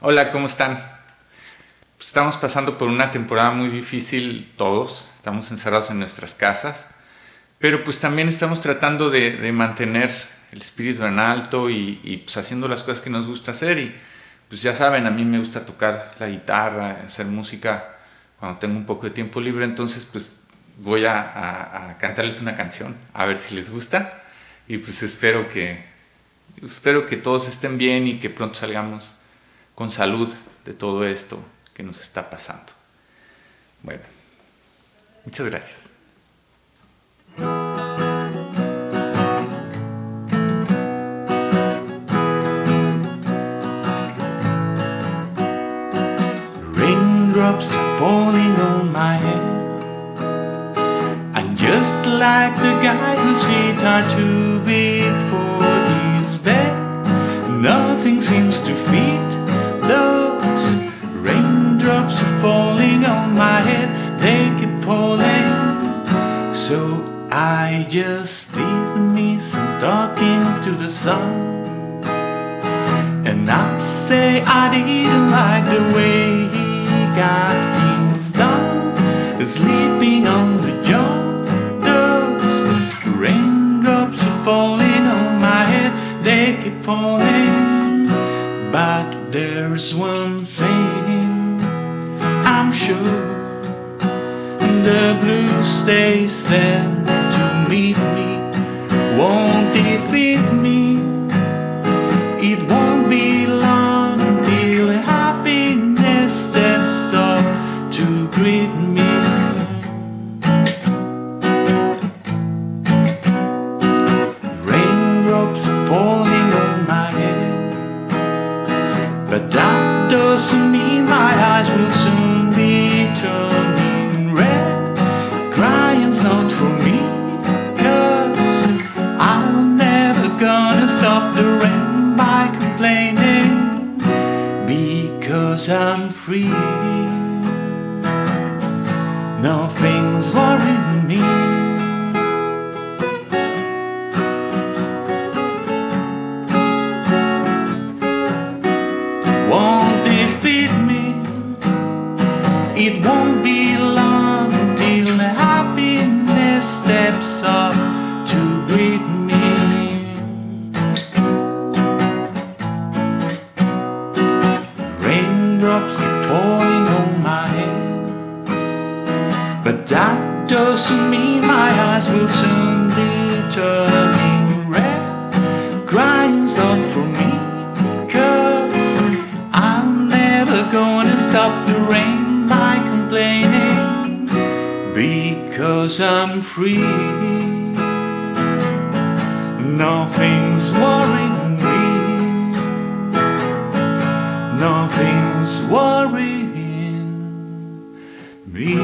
Hola, ¿cómo están? Pues estamos pasando por una temporada muy difícil todos, estamos encerrados en nuestras casas, pero pues también estamos tratando de mantener el espíritu en alto y pues haciendo las cosas que nos gusta hacer y pues ya saben, a mí me gusta tocar la guitarra, hacer música cuando tengo un poco de tiempo libre, entonces pues voy a cantarles una canción, a ver si les gusta y pues espero que todos estén bien y que pronto salgamos con salud de todo esto que nos está pasando. Bueno, muchas gracias. Raindrops are falling on my head. I'm just like the guy whose feet are too big for his bed. Nothing seems to fit those raindrops are falling on my head. They keep falling. So I just did me some talking to the sun. And I say I didn't like the way he got things done. Sleeping on the job, those raindrops are falling on my head. They keep falling. But there's one thing I'm sure. The blues they send to meet me won't defeat me. It won't be long till happiness steps up to greet me. Raindrops falling on my head, but that doesn't mean my eyes will soon be turning red. Crying's not for me, 'cause I'm never gonna stop the rain by complaining, because I'm free. Nothing's worrying me. Won't defeat me. It won't be long till the happiness steps up to greet me. Raindrops keep falling on my head, but that doesn't mean my eyes will soon be turning red. Crying's not for me, 'cause I'm never gonna stop the rain by complaining, because I'm free. Nothing's worrying me. Nothing's worrying me.